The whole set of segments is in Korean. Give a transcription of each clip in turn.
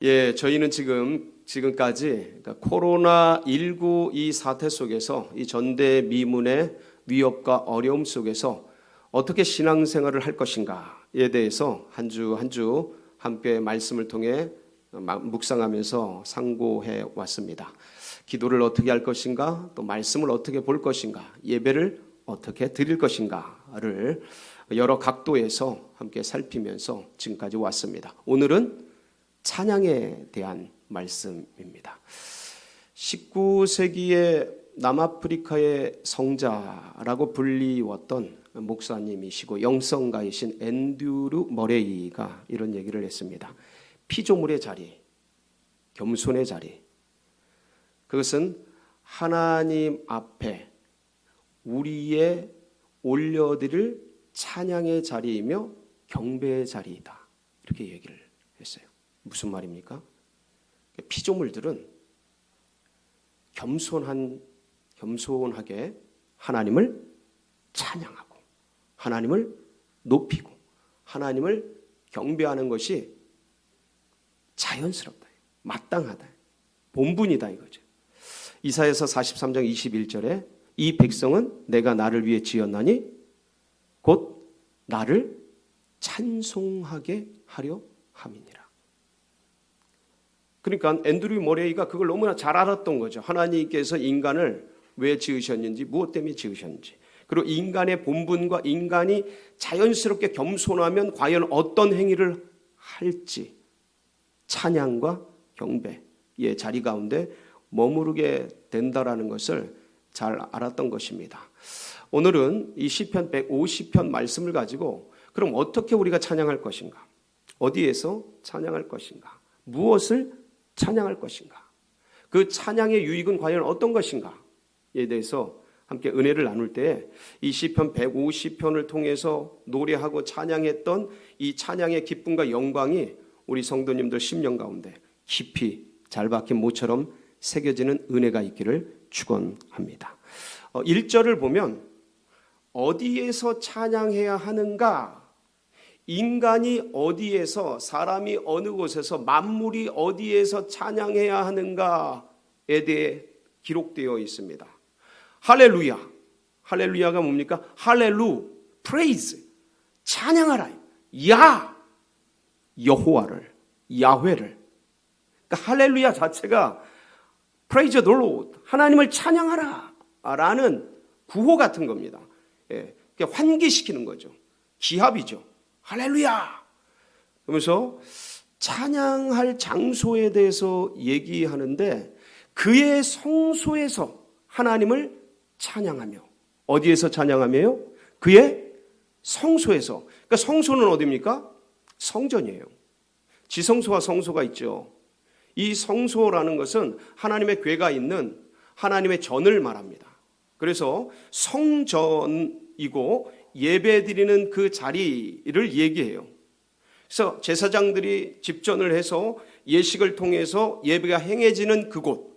예, 저희는 지금까지 그러니까 코로나19 이 사태 속에서 이 전대미문의 위협과 어려움 속에서 어떻게 신앙생활을 할 것인가에 대해서 한 주 한 주 함께 말씀을 통해 묵상하면서 상고해 왔습니다. 기도를 어떻게 할 것인가, 또 말씀을 어떻게 볼 것인가, 예배를 어떻게 드릴 것인가를 여러 각도에서 함께 살피면서 지금까지 왔습니다. 오늘은 찬양에 대한 말씀입니다. 19세기의 남아프리카의 성자라고 불리웠던 목사님이시고 영성가이신 앤드류 머레이가 이런 얘기를 했습니다. 피조물의 자리, 겸손의 자리, 그것은 하나님 앞에 우리의 올려드릴 찬양의 자리이며 경배의 자리이다, 이렇게 얘기를 했어요. 무슨 말입니까? 피조물들은 겸손하게 하나님을 찬양하고 하나님을 높이고 하나님을 경배하는 것이 자연스럽다, 마땅하다, 본분이다 이거죠. 이사야서 43장 21절에 이 백성은 내가 나를 위해 지었나니 곧 나를 찬송하게 하려 함이니라. 그러니까 앤드류 머레이가 그걸 너무나 잘 알았던 거죠. 하나님께서 인간을 왜 지으셨는지, 무엇 때문에 지으셨는지, 그리고 인간의 본분과 인간이 자연스럽게 겸손하면 과연 어떤 행위를 할지, 찬양과 경배의 자리 가운데 머무르게 된다라는 것을 잘 알았던 것입니다. 오늘은 이 시편 150편 말씀을 가지고 그럼 어떻게 우리가 찬양할 것인가, 어디에서 찬양할 것인가, 무엇을 찬양할 것인가, 그 찬양의 유익은 과연 어떤 것인가에 대해서 함께 은혜를 나눌 때 이 시편 150편을 통해서 노래하고 찬양했던 이 찬양의 기쁨과 영광이 우리 성도님들 심령 가운데 깊이 잘 박힌 모처럼 새겨지는 은혜가 있기를 축원합니다. 1절을 보면 어디에서 찬양해야 하는가, 인간이 어디에서, 사람이 어느 곳에서, 만물이 어디에서 찬양해야 하는가에 대해 기록되어 있습니다. 할렐루야, 할렐루야가 뭡니까? 할렐루, 프레이즈, 찬양하라, 여호와를, 야훼를. 그러니까 할렐루야 자체가 praise the Lord, 하나님을 찬양하라 라는 구호 같은 겁니다. 예, 환기시키는 거죠. 기합이죠. 할렐루야. 그러면서 찬양할 장소에 대해서 얘기하는데 그의 성소에서 하나님을 찬양하며, 어디에서 찬양하며요? 그의 성소에서. 그러니까 성소는 어디입니까? 성전이에요. 지성소와 성소가 있죠. 이 성소라는 것은 하나님의 궤가 있는 하나님의 전을 말합니다. 그래서 성전이고 예배드리는 그 자리를 얘기해요. 그래서 제사장들이 집전을 해서 예식을 통해서 예배가 행해지는 그곳,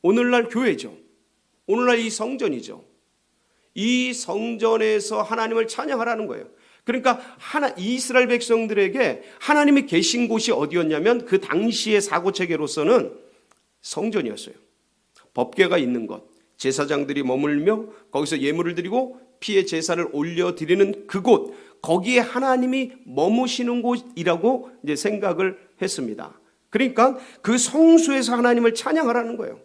오늘날 교회죠. 오늘날 이 성전이죠. 이 성전에서 하나님을 찬양하라는 거예요. 그러니까 이스라엘 백성들에게 하나님이 계신 곳이 어디였냐면 그 당시의 사고체계로서는 성전이었어요. 법궤가 있는 것, 제사장들이 머물며 거기서 예물을 드리고 피의 제사를 올려드리는 그곳, 거기에 하나님이 머무시는 곳이라고 이제 생각을 했습니다. 그러니까 그 성소에서 하나님을 찬양하라는 거예요.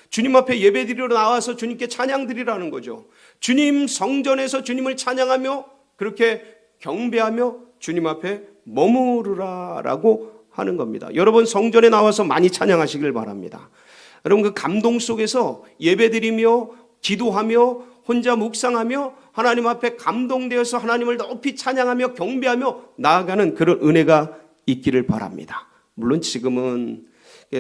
주님 앞에 예배드리러 나와서 주님께 찬양드리라는 거죠. 주님 성전에서 주님을 찬양하며 그렇게 경배하며 주님 앞에 머무르라라고 하는 겁니다. 여러분 성전에 나와서 많이 찬양하시길 바랍니다. 여러분 그 감동 속에서 예배드리며 기도하며 혼자 묵상하며 하나님 앞에 감동되어서 하나님을 높이 찬양하며 경배하며 나아가는 그런 은혜가 있기를 바랍니다. 물론 지금은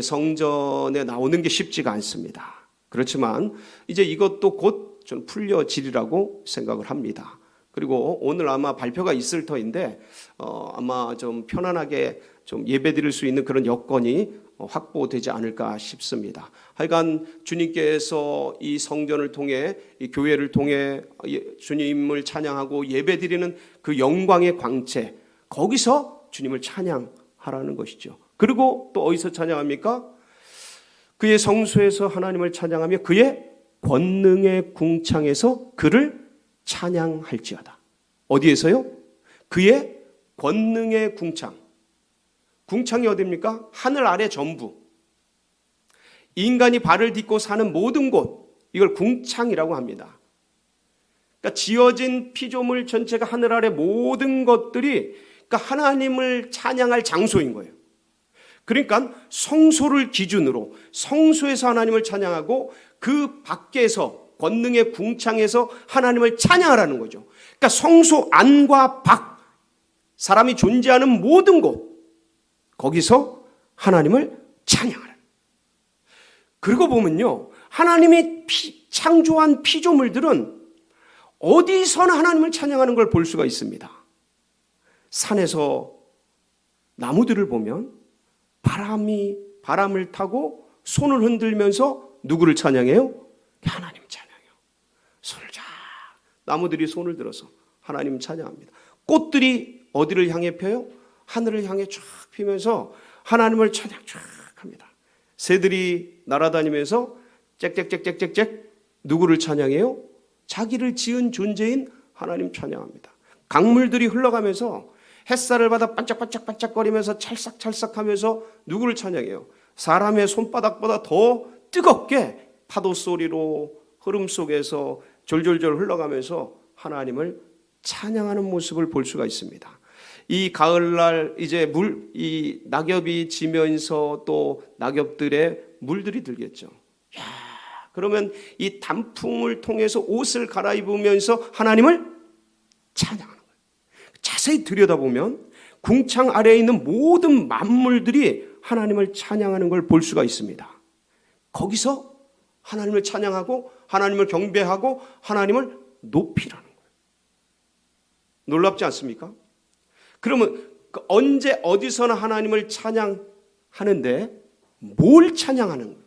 성전에 나오는 게 쉽지가 않습니다. 그렇지만 이제 이것도 곧 좀 풀려지리라고 생각을 합니다. 그리고 오늘 아마 발표가 있을 터인데 아마 좀 편안하게 좀 예배드릴 수 있는 그런 여건이 확보되지 않을까 싶습니다. 하여간 주님께서 이 성전을 통해, 이 교회를 통해 주님을 찬양하고 예배드리는 그 영광의 광채, 거기서 주님을 찬양하라는 것이죠. 그리고 또 어디서 찬양합니까? 그의 성소에서 하나님을 찬양하며 그의 권능의 궁창에서 그를 찬양할지어다. 어디에서요? 그의 권능의 궁창. 궁창이 어디입니까? 하늘 아래 전부. 인간이 발을 딛고 사는 모든 곳, 이걸 궁창이라고 합니다. 그러니까 지어진 피조물 전체가 하늘 아래 모든 것들이 그러니까 하나님을 찬양할 장소인 거예요. 그러니까 성소를 기준으로 성소에서 하나님을 찬양하고 그 밖에서 권능의 궁창에서 하나님을 찬양하라는 거죠. 그러니까 성소 안과 밖, 사람이 존재하는 모든 곳, 거기서 하나님을 찬양하라. 그리고 보면요, 하나님이 창조한 피조물들은 어디서나 하나님을 찬양하는 걸 볼 수가 있습니다. 산에서 나무들을 보면 바람을 타고 손을 흔들면서 누구를 찬양해요? 하나님 찬양해요. 손을 쫙, 나무들이 손을 들어서 하나님 찬양합니다. 꽃들이 어디를 향해 펴요? 하늘을 향해 쫙 피면서 하나님을 찬양 쫙 합니다. 새들이 날아다니면서 짹짹짹짹짹 누구를 찬양해요? 자기를 지은 존재인 하나님 찬양합니다. 강물들이 흘러가면서 햇살을 받아 반짝반짝반짝거리면서 찰싹찰싹하면서 누구를 찬양해요? 사람의 손바닥보다 더 뜨겁게 파도 소리로 흐름 속에서 졸졸졸 흘러가면서 하나님을 찬양하는 모습을 볼 수가 있습니다. 이 가을날 이제 이 낙엽이 지면서 또 낙엽들의 물들이 들겠죠. 야, 그러면 이 단풍을 통해서 옷을 갈아입으면서 하나님을 찬양하는 거예요. 자세히 들여다보면 궁창 아래에 있는 모든 만물들이 하나님을 찬양하는 걸 볼 수가 있습니다. 거기서 하나님을 찬양하고 하나님을 경배하고 하나님을 높이라는 거예요. 놀랍지 않습니까? 그러면 언제 어디서나 하나님을 찬양하는데 뭘 찬양하는 거예요?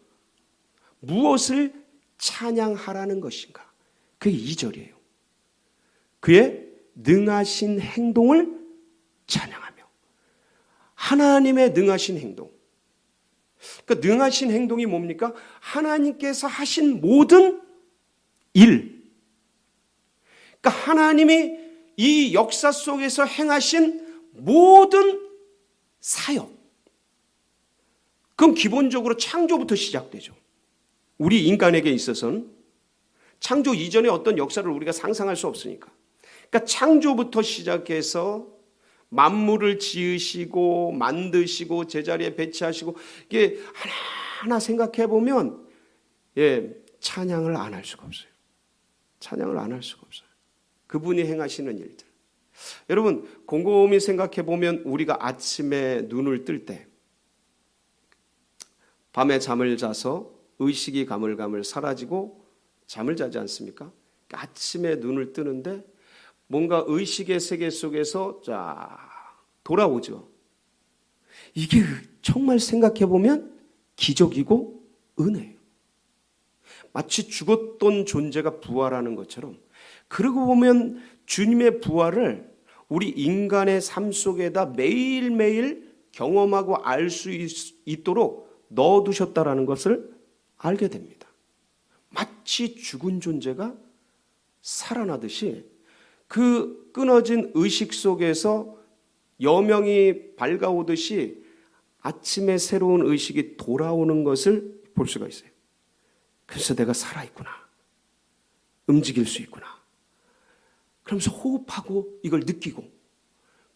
무엇을 찬양하라는 것인가? 그게 2절이에요. 그의 능하신 행동을 찬양하며. 하나님의 능하신 행동. 그러니까 능하신 행동이 뭡니까? 하나님께서 하신 모든 일. 그러니까 하나님이 이 역사 속에서 행하신 모든 사역. 그럼 기본적으로 창조부터 시작되죠. 우리 인간에게 있어서는 창조 이전의 어떤 역사를 우리가 상상할 수 없으니까. 그러니까 창조부터 시작해서 만물을 지으시고 만드시고 제자리에 배치하시고 이게 하나하나 생각해 보면 찬양을 안 할 수가 없어요. 찬양을 안 할 수가 없어요. 그분이 행하시는 일들. 여러분 곰곰이 생각해 보면 우리가 아침에 눈을 뜰 때 밤에 잠을 자서 의식이 가물가물 사라지고 잠을 자지 않습니까? 아침에 눈을 뜨는데 뭔가 의식의 세계 속에서 돌아오죠. 이게 정말 생각해 보면 기적이고 은혜예요. 마치 죽었던 존재가 부활하는 것처럼. 그러고 보면 주님의 부활을 우리 인간의 삶 속에다 매일매일 경험하고 알 수 있도록 넣어두셨다라는 것을 알게 됩니다. 마치 죽은 존재가 살아나듯이 그 끊어진 의식 속에서 여명이 밝아오듯이 아침에 새로운 의식이 돌아오는 것을 볼 수가 있어요. 그래서 내가 살아있구나. 움직일 수 있구나. 그러면서 호흡하고 이걸 느끼고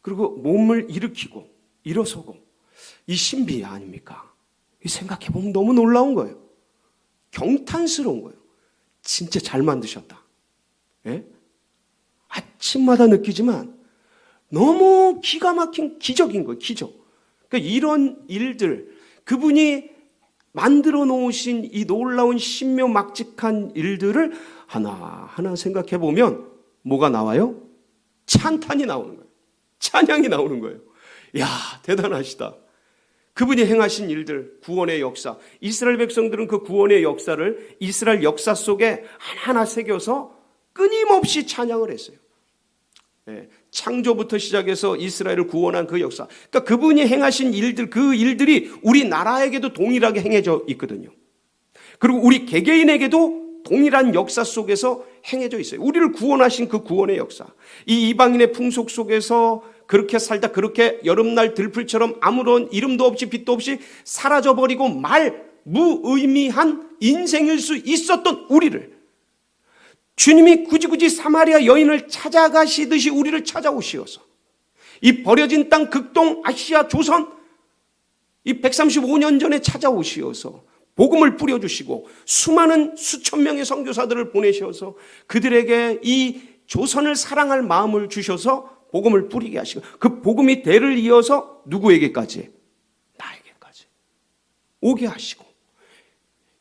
그리고 몸을 일으키고 일어서고 이 신비 아닙니까? 생각해보면 너무 놀라운 거예요. 경탄스러운 거예요. 진짜 잘 만드셨다. 예? 아침마다 느끼지만 너무 기가 막힌 기적인 거예요. 기적. 그러니까 이런 일들, 그분이 만들어 놓으신 이 놀라운 신묘막직한 일들을 하나하나 생각해 보면 뭐가 나와요? 찬탄이 나오는 거예요. 찬양이 나오는 거예요. 이야, 대단하시다. 그분이 행하신 일들, 구원의 역사. 이스라엘 백성들은 그 구원의 역사를 이스라엘 역사 속에 하나하나 새겨서 끊임없이 찬양을 했어요. 네, 창조부터 시작해서 이스라엘을 구원한 그 역사, 그러니까 그분이 행하신 일들, 그 일들이 우리나라에게도 동일하게 행해져 있거든요. 그리고 우리 개개인에게도 동일한 역사 속에서 행해져 있어요. 우리를 구원하신 그 구원의 역사, 이 이방인의 풍속 속에서 그렇게 살다 그렇게 여름날 들풀처럼 아무런 이름도 없이 빛도 없이 사라져버리고 무의미한 인생일 수 있었던 우리를 주님이 굳이 사마리아 여인을 찾아가시듯이 우리를 찾아오시어서 이 버려진 땅 극동 아시아 조선 이 135년 전에 찾아오시어서 복음을 뿌려주시고 수많은 수천 명의 선교사들을 보내셔서 그들에게 이 조선을 사랑할 마음을 주셔서 복음을 뿌리게 하시고 그 복음이 대를 이어서 누구에게까지? 나에게까지 오게 하시고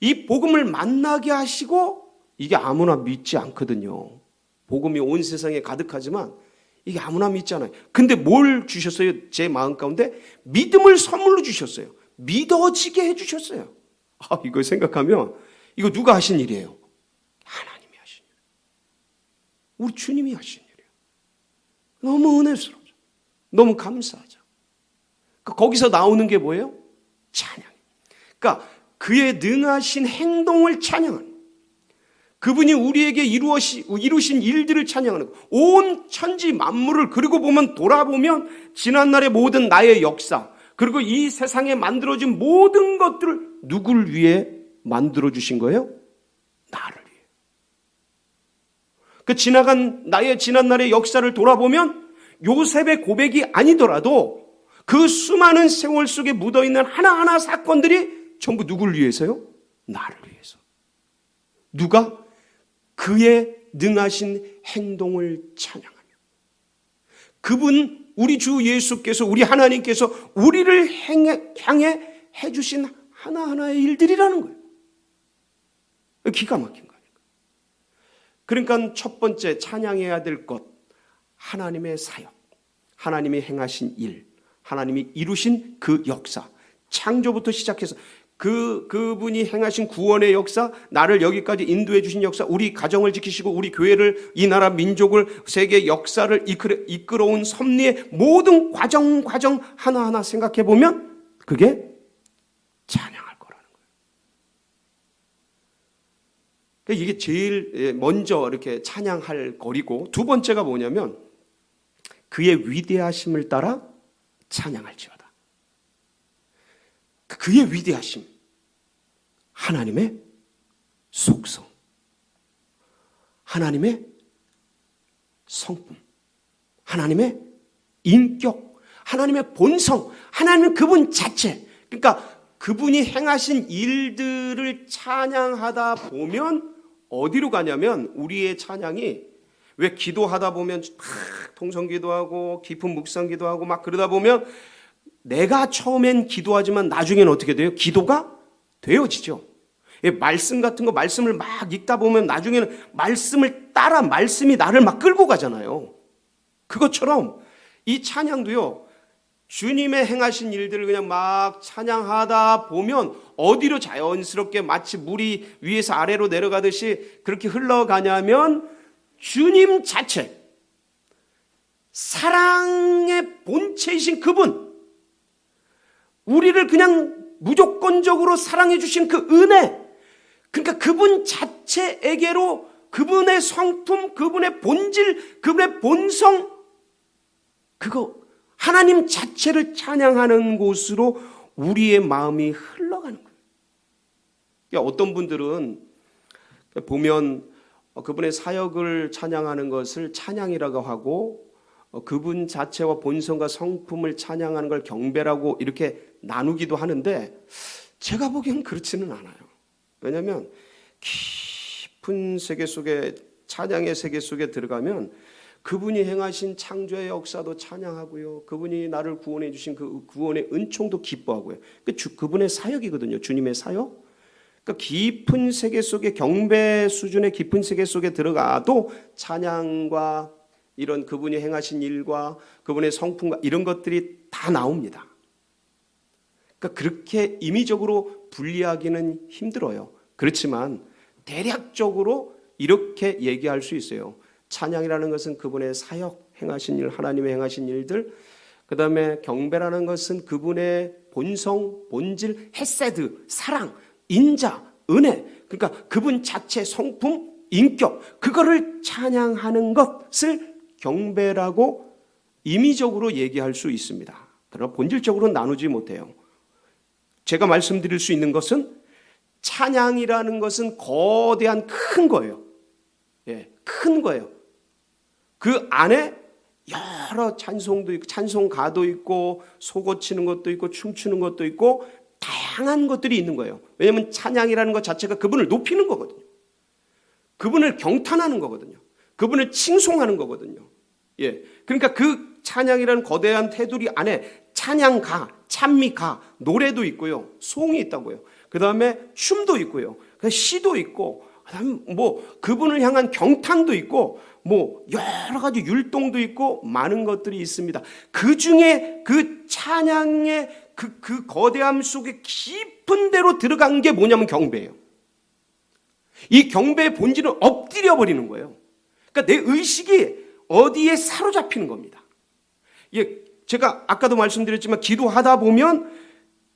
이 복음을 만나게 하시고 이게 아무나 믿지 않거든요. 복음이 온 세상에 가득하지만 이게 아무나 믿지 않아요. 근데 뭘 주셨어요? 제 마음 가운데 믿음을 선물로 주셨어요. 믿어지게 해주셨어요. 이거 생각하면 이거 누가 하신 일이에요? 하나님이 하신 일. 우리 주님이 하신 일이에요. 너무 은혜스러워요. 너무 감사하죠. 거기서 나오는 게 뭐예요? 찬양. 그러니까 그의 능하신 행동을 찬양하는, 그분이 우리에게 이루신 일들을 찬양하는, 온 천지 만물을 그리고 돌아보면 지난날의 모든 나의 역사, 그리고 이 세상에 만들어진 모든 것들을 누굴 위해 만들어주신 거예요? 나를 위해. 그 지나간 나의 지난날의 역사를 돌아보면 요셉의 고백이 아니더라도 그 수많은 세월 속에 묻어있는 하나하나 사건들이 전부 누굴 위해서요? 나를 위해서. 누가? 그의 능하신 행동을 찬양하며 그분 우리 주 예수께서 우리 하나님께서 우리를 향해 해주신 하나하나의 일들이라는 거예요. 기가 막힌 거예요. 그러니까 첫 번째 찬양해야 될 것, 하나님의 사역, 하나님이 행하신 일, 하나님이 이루신 그 역사, 창조부터 시작해서 그분이 행하신 구원의 역사, 나를 여기까지 인도해 주신 역사, 우리 가정을 지키시고 우리 교회를, 이 나라 민족을, 세계 역사를 이끌어온 섭리의 모든 과정 하나하나 생각해 보면 그게 찬양할 거라는 거예요. 이게 제일 먼저 이렇게 찬양할 거리고, 두 번째가 뭐냐면 그의 위대하심을 따라 찬양할지어다. 그의 위대하심, 하나님의 속성, 하나님의 성품, 하나님의 인격, 하나님의 본성, 하나님은 그분 자체. 그러니까 그분이 행하신 일들을 찬양하다 보면 어디로 가냐면, 우리의 찬양이 왜 기도하다 보면 막 통성기도하고 깊은 묵상기도하고 막 그러다 보면 내가 처음엔 기도하지만 나중에는 어떻게 돼요? 기도가 되어지죠. 말씀 같은 거, 말씀을 막 읽다 보면 나중에는 말씀을 따라 말씀이 나를 막 끌고 가잖아요. 그것처럼 이 찬양도요, 주님의 행하신 일들을 그냥 막 찬양하다 보면 어디로 자연스럽게 마치 물이 위에서 아래로 내려가듯이 그렇게 흘러가냐면 주님 자체, 사랑의 본체이신 그분, 우리를 그냥 무조건적으로 사랑해 주신 그 은혜, 그러니까 그분 자체에게로 그분의 성품, 그분의 본질, 그분의 본성, 그거 하나님 자체를 찬양하는 곳으로 우리의 마음이 흘러가는 거예요. 그러니까 어떤 분들은 보면 그분의 사역을 찬양하는 것을 찬양이라고 하고 그분 자체와 본성과 성품을 찬양하는 걸 경배라고 이렇게 나누기도 하는데, 제가 보기엔 그렇지는 않아요. 왜냐하면 깊은 세계 속에, 찬양의 세계 속에 들어가면 그분이 행하신 창조의 역사도 찬양하고요, 그분이 나를 구원해 주신 그 구원의 은총도 기뻐하고요. 그분의 사역이거든요. 주님의 사역. 그러니까 깊은 세계 속에, 경배 수준의 깊은 세계 속에 들어가도 찬양과 이런 그분이 행하신 일과 그분의 성품과 이런 것들이 다 나옵니다. 그러니까 그렇게 임의적으로 분리하기는 힘들어요. 그렇지만 대략적으로 이렇게 얘기할 수 있어요. 찬양이라는 것은 그분의 사역, 행하신 일, 하나님의 행하신 일들, 그 다음에 경배라는 것은 그분의 본성, 본질, 헤세드, 사랑, 인자, 은혜, 그러니까 그분 자체 성품, 인격, 그거를 찬양하는 것을 경배라고 임의적으로 얘기할 수 있습니다. 그러나 본질적으로는 나누지 못해요. 제가 말씀드릴 수 있는 것은 찬양이라는 것은 거대한 큰 거예요. 예, 큰 거예요. 그 안에 여러 찬송도 있고, 찬송가도 있고, 속어치는 것도 있고, 춤추는 것도 있고, 다양한 것들이 있는 거예요. 왜냐하면 찬양이라는 것 자체가 그분을 높이는 거거든요. 그분을 경탄하는 거거든요. 그분을 칭송하는 거거든요. 예, 그러니까 그 찬양이라는 거대한 테두리 안에 찬양가, 찬미가, 노래도 있고요, 송이 있다고요. 그 다음에 춤도 있고요, 시도 있고, 그다음에 뭐 그분을 향한 경탄도 있고, 뭐 여러 가지 율동도 있고 많은 것들이 있습니다. 그 중에 그 찬양의 그 거대함 속에 깊은 데로 들어간 게 뭐냐면 경배예요. 이 경배의 본질은 엎드려 버리는 거예요. 그러니까 내 의식이 어디에 사로잡히는 겁니다. 예, 제가 아까도 말씀드렸지만 기도하다 보면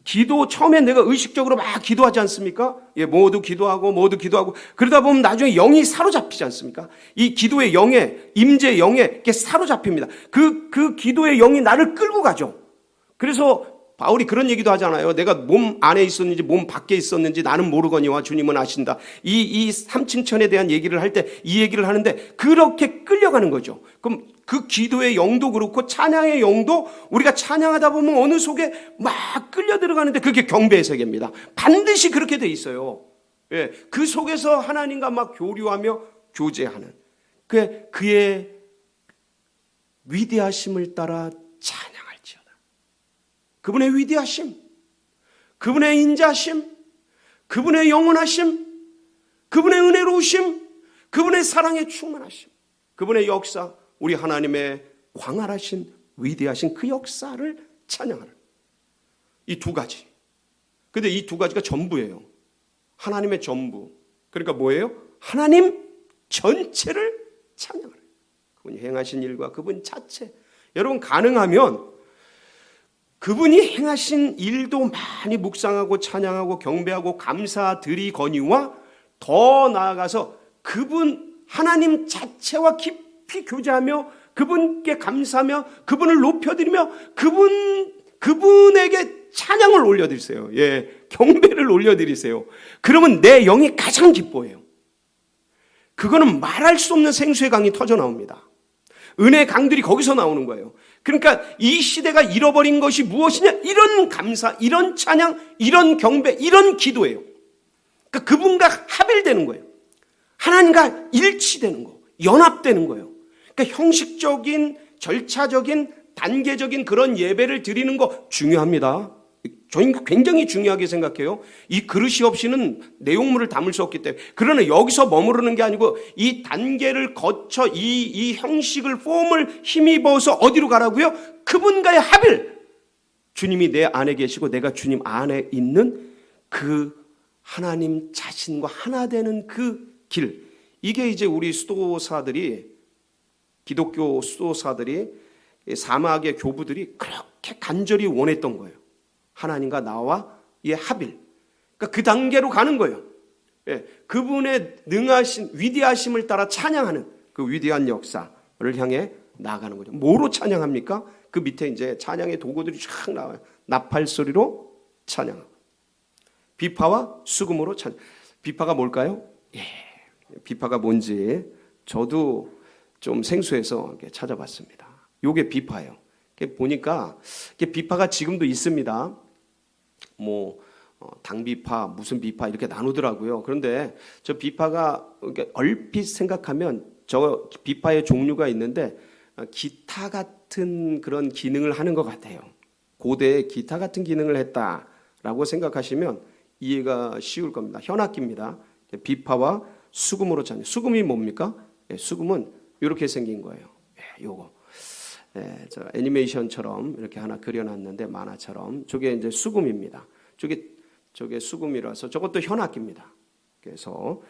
기도 처음에 내가 의식적으로 막 기도하지 않습니까? 예, 모두 기도하고 그러다 보면 나중에 영이 사로잡히지 않습니까? 이 기도의 영에, 임재의 영에 이렇게 사로잡힙니다. 그 기도의 영이 나를 끌고 가죠. 그래서 바울이 그런 얘기도 하잖아요. 내가 몸 안에 있었는지 몸 밖에 있었는지 나는 모르거니와 주님은 아신다. 이 삼층천에 대한 얘기를 할 때 이 얘기를 하는데 그렇게 끌려가는 거죠. 그럼 그 기도의 영도 그렇고 찬양의 영도 우리가 찬양하다 보면 어느 속에 막 끌려 들어가는데 그게 경배의 세계입니다. 반드시 그렇게 돼 있어요. 예, 그 속에서 하나님과 막 교류하며 교제하는 그의 위대하심을 따라 찬양할지어다. 그분의 위대하심, 그분의 인자심, 그분의 영원하심, 그분의 은혜로우심, 그분의 사랑에 충만하심, 그분의 역사, 우리 하나님의 광활하신 위대하신 그 역사를 찬양하는 이 두 가지. 근데 이 두 가지가 전부예요. 하나님의 전부. 그러니까 뭐예요? 하나님 전체를 찬양하는. 그분이 행하신 일과 그분 자체. 여러분 가능하면 그분이 행하신 일도 많이 묵상하고 찬양하고 경배하고 감사드리거니와 더 나아가서 그분 하나님 자체와 깊이 교제하며 그분께 감사하며 그분을 높여드리며 그분에게 찬양을 올려드리세요. 예, 경배를 올려드리세요. 그러면 내 영이 가장 기뻐해요. 그거는 말할 수 없는 생수의 강이 터져 나옵니다. 은혜의 강들이 거기서 나오는 거예요. 그러니까 이 시대가 잃어버린 것이 무엇이냐? 이런 감사, 이런 찬양, 이런 경배, 이런 기도예요. 그러니까 그분과 합일되는 거예요. 하나님과 일치되는 거, 연합되는 거예요. 그러니까 형식적인, 절차적인, 단계적인 그런 예배를 드리는 거 중요합니다. 저는 굉장히 중요하게 생각해요. 이 그릇이 없이는 내용물을 담을 수 없기 때문에. 그러나 여기서 머무르는 게 아니고 이 단계를 거쳐 이 형식을 폼을 힘입어서 어디로 가라고요? 그분과의 합일. 주님이 내 안에 계시고 내가 주님 안에 있는 그 하나님 자신과 하나 되는 그 길. 이게 이제 우리 수도사들이, 기독교 수도사들이, 사막의 교부들이 그렇게 간절히 원했던 거예요. 하나님과 나와의 합일. 그러니까 그 단계로 가는 거예요. 예, 그분의 능하신 위대하심을 따라 찬양하는 그 위대한 역사를 향해 나아가는 거죠. 뭐로 찬양합니까? 그 밑에 이제 찬양의 도구들이 쫙 나와요. 나팔 소리로 찬양하고 비파와 수금으로 찬양. 비파가 뭘까요? 예, 비파가 뭔지 저도 좀 생소해서 찾아봤습니다. 요게 비파예요. 보니까 비파가 지금도 있습니다. 뭐 당비파, 무슨 비파 이렇게 나누더라고요. 그런데 저 비파가 얼핏 생각하면 저 비파의 종류가 있는데 기타 같은 그런 기능을 하는 것 같아요. 고대에 기타 같은 기능을 했다라고 생각하시면 이해가 쉬울 겁니다. 현악기입니다. 비파와 수금으로 찬양. 수금이 뭡니까? 수금은 이렇게 생긴 거예요. 요거. 저 애니메이션처럼 이렇게 하나 그려놨는데 만화처럼 저게 이제 수금입니다. 저게 수금이라서 저것도 현악기입니다. 그래서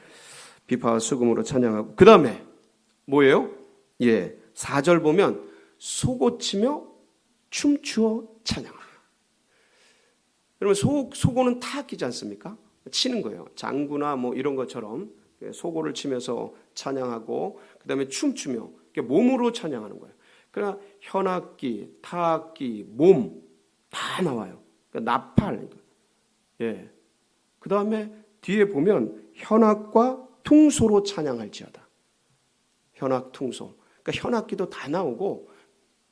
비파와 수금으로 찬양하고 그 다음에 뭐예요? 예, 4절 보면 소고치며 춤추어 찬양하며. 여러분 소고는 타악기지 않습니까? 치는 거예요. 장구나 뭐 이런 것처럼 소고를 치면서 찬양하고 그다음에 춤추며 몸으로 찬양하는 거예요. 그러나 현악기, 타악기, 몸 다 나와요. 그러니까 나팔. 예. 그다음에 뒤에 보면 현악과 퉁소로 찬양할지어다. 현악, 퉁소. 그러니까 현악기도 다 나오고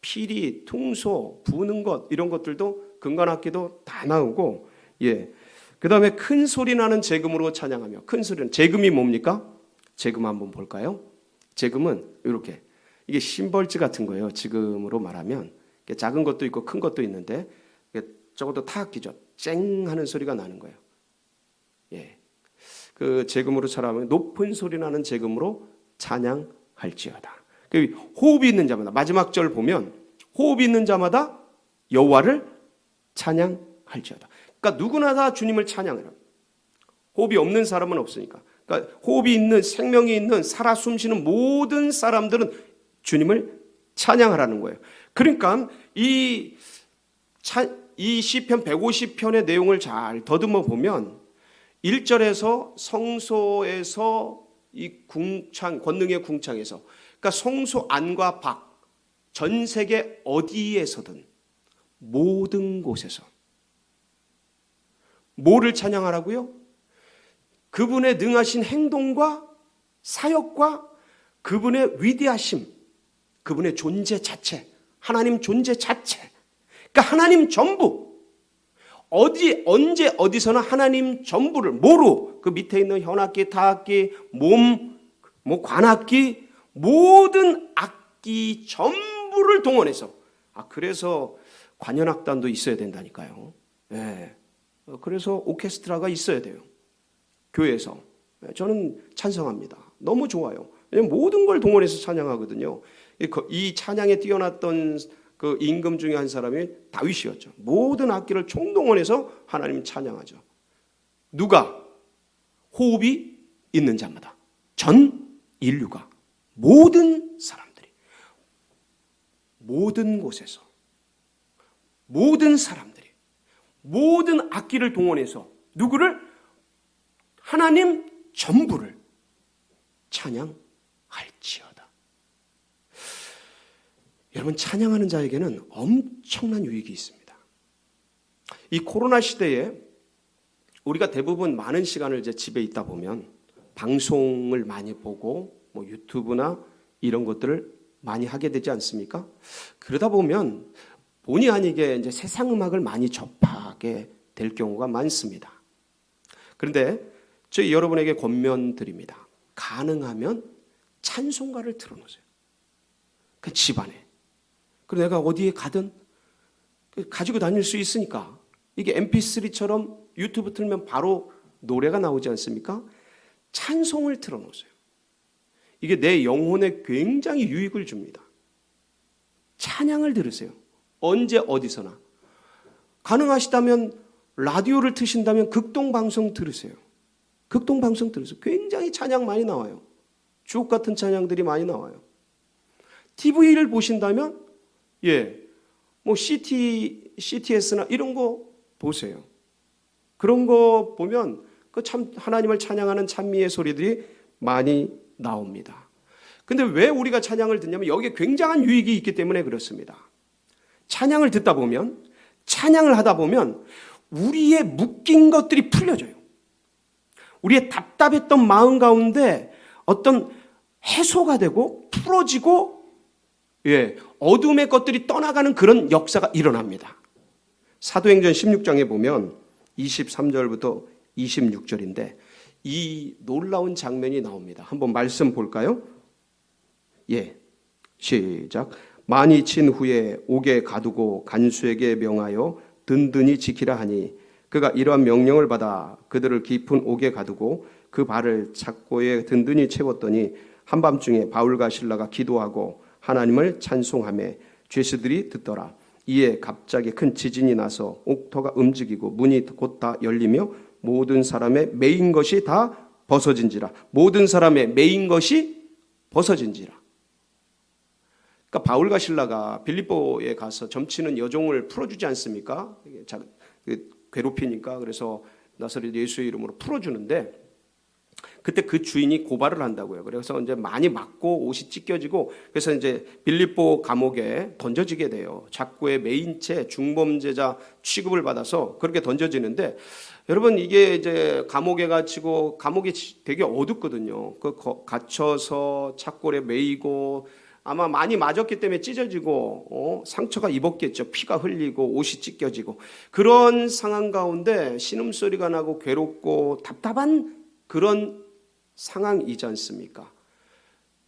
피리, 퉁소, 부는 것 이런 것들도 금관악기도 다 나오고 예. 그다음에 큰 소리 나는 재금으로 찬양하며. 큰 소리는 재금이 뭡니까? 재금 한번 볼까요? 재금은 이렇게 이게 심벌즈 같은 거예요. 지금으로 말하면 작은 것도 있고 큰 것도 있는데 저것도 타악기죠. 쨍 하는 소리가 나는 거예요. 예, 그 재금으로 찬양하면 높은 소리 나는 재금으로 찬양할지어다. 그 호흡이 있는 자마다 마지막 절 보면 호흡이 있는 자마다 여호와를 찬양할지어다. 그러니까 누구나 다 주님을 찬양해요. 호흡이 없는 사람은 없으니까. 그러니까 호흡이 있는 생명이 있는 살아 숨쉬는 모든 사람들은 주님을 찬양하라는 거예요. 그러니까 이 시편 150편의 내용을 잘 더듬어 보면 1절에서 성소에서 이 궁창 권능의 궁창에서 그러니까 성소 안과 밖 전 세계 어디에서든 모든 곳에서 뭐를 찬양하라고요? 그분의 능하신 행동과 사역과 그분의 위대하심, 그분의 존재 자체, 하나님 존재 자체. 그러니까 하나님 전부 어디 언제 어디서나 하나님 전부를 뭐로 그 밑에 있는 현악기, 타악기, 뭐 관악기 모든 악기 전부를 동원해서 그래서 관현악단도 있어야 된다니까요. 네. 그래서 오케스트라가 있어야 돼요. 교회에서. 저는 찬성합니다. 너무 좋아요. 왜냐하면 모든 걸 동원해서 찬양하거든요. 이 찬양에 뛰어났던 그 임금 중에 한 사람이 다윗이었죠. 모든 악기를 총동원해서 하나님 찬양하죠. 누가? 호흡이 있는 자마다. 전 인류가 모든 사람들이 모든 곳에서 모든 사람들이 모든 악기를 동원해서 누구를? 하나님 전부를 찬양할지어다. 여러분 찬양하는 자에게는 엄청난 유익이 있습니다. 이 코로나 시대에 우리가 대부분 많은 시간을 이제 집에 있다 보면 방송을 많이 보고 뭐 유튜브나 이런 것들을 많이 하게 되지 않습니까? 그러다 보면 본의 아니게 이제 세상 음악을 많이 접하게 될 경우가 많습니다. 그런데 저희 여러분에게 권면드립니다. 가능하면 찬송가를 틀어놓으세요. 그 집안에. 그리고 내가 어디에 가든 가지고 다닐 수 있으니까 이게 mp3처럼 유튜브 틀면 바로 노래가 나오지 않습니까? 찬송을 틀어놓으세요. 이게 내 영혼에 굉장히 유익을 줍니다. 찬양을 들으세요. 언제 어디서나. 가능하시다면 라디오를 트신다면 극동방송 들으세요. 극동방송 들으세요. 굉장히 찬양 많이 나와요. 주옥 같은 찬양들이 많이 나와요. TV를 보신다면 뭐 CTS나 이런 거 보세요. 그런 거 보면 그 참 하나님을 찬양하는 찬미의 소리들이 많이 나옵니다. 근데 왜 우리가 찬양을 듣냐면 여기에 굉장한 유익이 있기 때문에 그렇습니다. 찬양을 듣다 보면 찬양을 하다 보면 우리의 묶인 것들이 풀려져요. 우리의 답답했던 마음 가운데 어떤 해소가 되고 풀어지고 어둠의 것들이 떠나가는 그런 역사가 일어납니다. 사도행전 16장에 보면 23절부터 26절인데 이 놀라운 장면이 나옵니다. 한번 말씀 볼까요? 시작. 많이 친 후에 옥에 가두고 간수에게 명하여 든든히 지키라 하니 그가 이러한 명령을 받아 그들을 깊은 옥에 가두고 그 발을 착고에 든든히 채웠더니 한밤중에 바울과 실라가 기도하고 하나님을 찬송하며 죄수들이 듣더라. 이에 갑자기 큰 지진이 나서 옥터가 움직이고 문이 곧 다 열리며 모든 사람의 매인 것이 다 벗어진지라. 모든 사람의 매인 것이 벗어진지라. 그러니까 바울과 실라가 빌립보에 가서 점치는 여종을 풀어주지 않습니까? 괴롭히니까. 그래서 나사렛 예수의 이름으로 풀어주는데 그때 그 주인이 고발을 한다고요. 그래서 이제 많이 맞고 옷이 찢겨지고 그래서 이제 빌립보 감옥에 던져지게 돼요. 작고의 매인채 중범죄자 취급을 받아서 그렇게 던져지는데 여러분 이게 이제 감옥에 갇히고 감옥이 되게 어둡거든요. 그 갇혀서 착골에 매이고 아마 많이 맞았기 때문에 찢어지고 상처가 입었겠죠. 피가 흘리고 옷이 찢겨지고 그런 상황 가운데 신음소리가 나고 괴롭고 답답한 그런 상황이지 않습니까?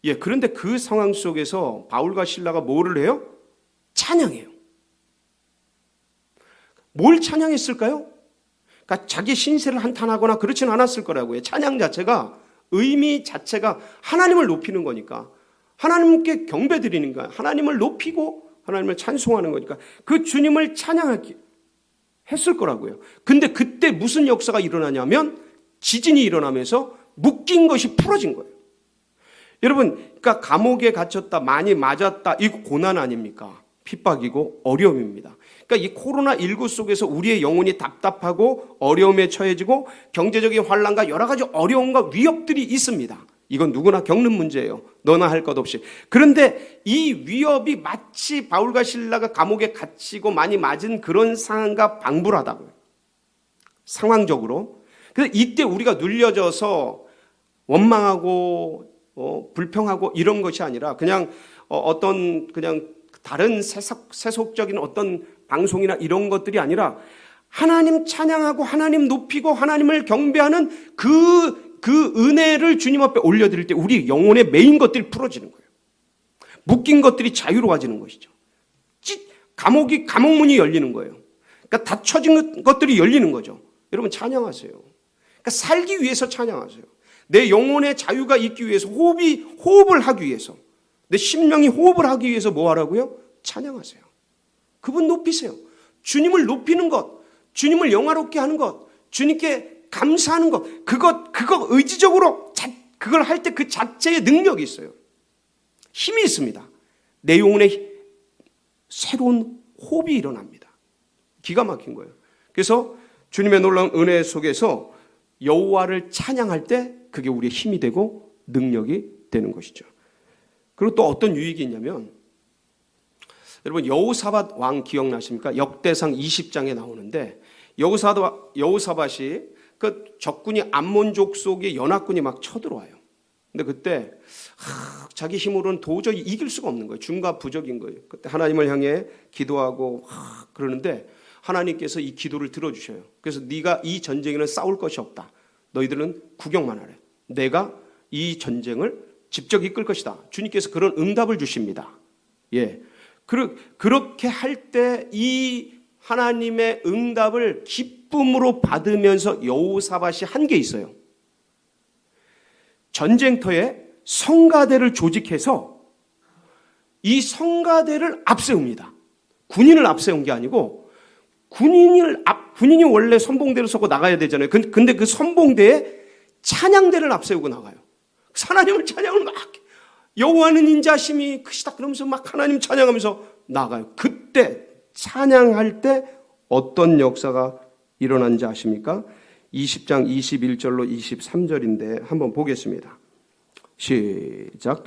예, 그런데 그 상황 속에서 바울과 실라가 뭐를 해요? 찬양해요. 뭘 찬양했을까요? 그러니까 자기 신세를 한탄하거나 그렇진 않았을 거라고요. 찬양 자체가 의미 자체가 하나님을 높이는 거니까 하나님께 경배 드리는 거야. 하나님을 높이고 하나님을 찬송하는 거니까 그 주님을 찬양하기 했을 거라고요. 근데 그때 무슨 역사가 일어나냐면 지진이 일어나면서 묶인 것이 풀어진 거예요. 여러분, 그러니까 감옥에 갇혔다, 많이 맞았다, 이거 고난 아닙니까? 핍박이고 어려움입니다. 그러니까 이 코로나19 속에서 우리의 영혼이 답답하고 어려움에 처해지고 경제적인 환난과 여러 가지 어려움과 위협들이 있습니다. 이건 누구나 겪는 문제예요. 너나 할 것 없이. 그런데 이 위협이 마치 바울과 실라가 감옥에 갇히고 많이 맞은 그런 상황과 방불하다고요. 상황적으로. 그래서 이때 우리가 눌려져서 원망하고 불평하고 이런 것이 아니라 그냥 어떤 그냥 다른 세속적인 어떤 방송이나 이런 것들이 아니라 하나님 찬양하고 하나님 높이고 하나님을 경배하는 그 은혜를 주님 앞에 올려드릴 때 우리 영혼에 매인 것들이 풀어지는 거예요. 묶인 것들이 자유로워지는 것이죠. 감옥문이 열리는 거예요. 그러니까 닫혀진 것들이 열리는 거죠. 여러분 찬양하세요. 그러니까 살기 위해서 찬양하세요. 내 영혼의 자유가 있기 위해서 호흡을 하기 위해서 내 심령이 호흡을 하기 위해서 뭐 하라고요? 찬양하세요. 그분 높이세요. 주님을 높이는 것, 주님을 영화롭게 하는 것, 주님께 감사하는 것, 그거 의지적으로 그걸 할 때 그 자체의 능력이 있어요. 힘이 있습니다. 내 영혼에 새로운 호흡이 일어납니다. 기가 막힌 거예요. 그래서 주님의 놀라운 은혜 속에서 여호와를 찬양할 때 그게 우리의 힘이 되고 능력이 되는 것이죠. 그리고 또 어떤 유익이 있냐면 여러분 여호사밧 왕 기억나십니까? 역대상 20장에 나오는데 여호사밧이 그 적군이 암몬족 속에 연합군이 막 쳐들어와요. 근데 그때 자기 힘으로는 도저히 이길 수가 없는 거예요. 중과 부적인 거예요. 그때 하나님을 향해 기도하고 그러는데 하나님께서 이 기도를 들어주셔요. 그래서 네가 이 전쟁에는 싸울 것이 없다. 너희들은 구경만 하래. 내가 이 전쟁을 직접 이끌 것이다. 주님께서 그런 응답을 주십니다. 예, 그렇게 할 때 이 하나님의 응답을 기쁨으로 받으면서 여호사밧이 한 게 있어요. 전쟁터에 성가대를 조직해서 이 성가대를 앞세웁니다. 군인을 앞세운 게 아니고 군인이 원래 선봉대를 서고 나가야 되잖아요. 근데 그 선봉대에 찬양대를 앞세우고 나가요. 하나님을 찬양을 막 여호와는 인자심이 크시다 그러면서 막 하나님 찬양하면서 나가요. 그때 찬양할 때 어떤 역사가 일어난지 아십니까? 20장 21절로 23절인데 한번 보겠습니다. 시작.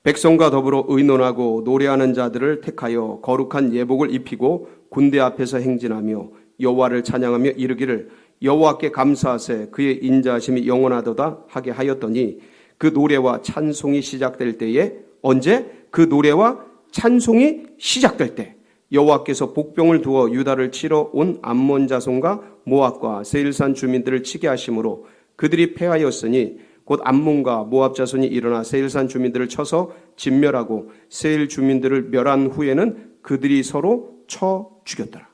백성과 더불어 의논하고 노래하는 자들을 택하여 거룩한 예복을 입히고 군대 앞에서 행진하며 여호와를 찬양하며 이르기를 여호와께 감사하세 그의 인자하심이 영원하도다 하게 하였더니 그 노래와 찬송이 시작될 때에 언제? 그 노래와 찬송이 시작될 때 여호와께서 복병을 두어 유다를 치러 온 암몬 자손과 모압과 세일산 주민들을 치게 하심으로 그들이 패하였으니 곧 암몬과 모압 자손이 일어나 세일산 주민들을 쳐서 진멸하고 세일 주민들을 멸한 후에는 그들이 서로 쳐 죽였더라.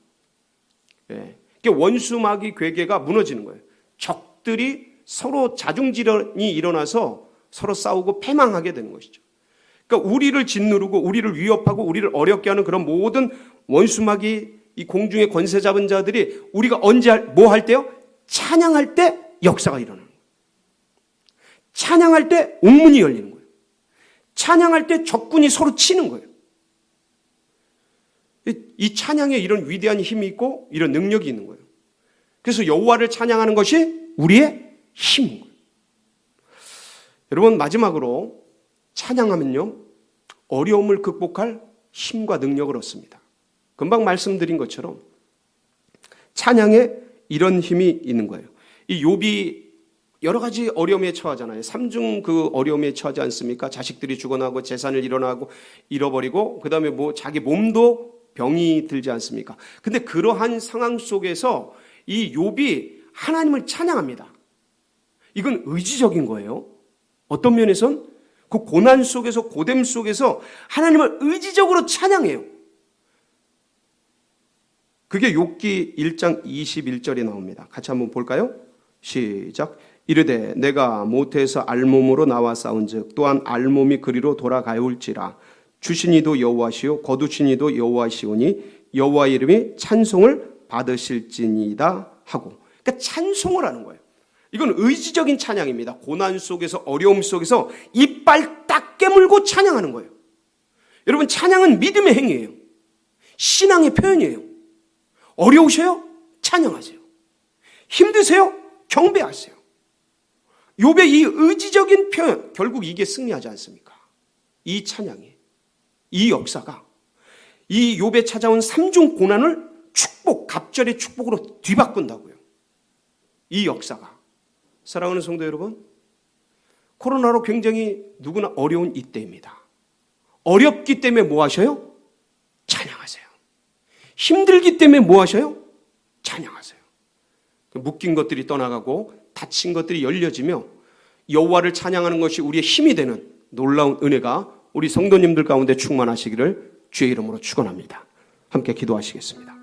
예. 원수마귀 괴계가 무너지는 거예요. 적들이 서로 자중질환이 일어나서 서로 싸우고 패망하게 되는 것이죠. 그러니까 우리를 짓누르고 우리를 위협하고 우리를 어렵게 하는 그런 모든 원수마귀 이 공중의 권세 잡은 자들이 우리가 언제 뭐 할 때요? 찬양할 때 역사가 일어나는 거예요. 찬양할 때 옥문이 열리는 거예요. 찬양할 때 적군이 서로 치는 거예요. 이 찬양에 이런 위대한 힘이 있고 이런 능력이 있는 거예요. 그래서 여호와를 찬양하는 것이 우리의 힘인 거예요. 여러분, 마지막으로 찬양하면요, 어려움을 극복할 힘과 능력을 얻습니다. 금방 말씀드린 것처럼 찬양에 이런 힘이 있는 거예요. 이 욥이 여러 가지 어려움에 처하잖아요. 삼중 그 어려움에 처하지 않습니까? 자식들이 죽어나고 재산을 잃어버리고 그다음에 뭐 자기 몸도 병이 들지 않습니까? 근데 그러한 상황 속에서 이 욥이 하나님을 찬양합니다. 이건 의지적인 거예요. 어떤 면에선 그 고난 속에서, 고됨 속에서 하나님을 의지적으로 찬양해요. 그게 욥기 1장 21절에 나옵니다. 같이 한번 볼까요? 시작. 이르되 내가 모태에서 알몸으로 나와 싸운즉 또한 알몸이 그리로 돌아가올지라. 주신 이도 여호와시요 거두신 이도 여호와시오니 여호와의 이름이 찬송을 받으실지니이다 하고. 그러니까 찬송을 하는 거예요. 이건 의지적인 찬양입니다. 고난 속에서, 어려움 속에서 이빨 딱 깨물고 찬양하는 거예요. 여러분, 찬양은 믿음의 행위예요. 신앙의 표현이에요. 어려우세요? 찬양하세요. 힘드세요? 경배하세요. 욥의 이 의지적인 표현, 결국 이게 승리하지 않습니까? 이 찬양이, 이 역사가 이 욥에 찾아온 삼중 고난을 축복, 갑절의 축복으로 뒤바꾼다고요. 이 역사가. 사랑하는 성도 여러분, 코로나로 굉장히 누구나 어려운 이때입니다. 어렵기 때문에 뭐 하셔요? 찬양하세요. 힘들기 때문에 뭐 하셔요? 찬양하세요. 묶인 것들이 떠나가고 닫힌 것들이 열려지며 여호와를 찬양하는 것이 우리의 힘이 되는 놀라운 은혜가 우리 성도님들 가운데 충만하시기를 주의 이름으로 축원합니다. 함께 기도하시겠습니다.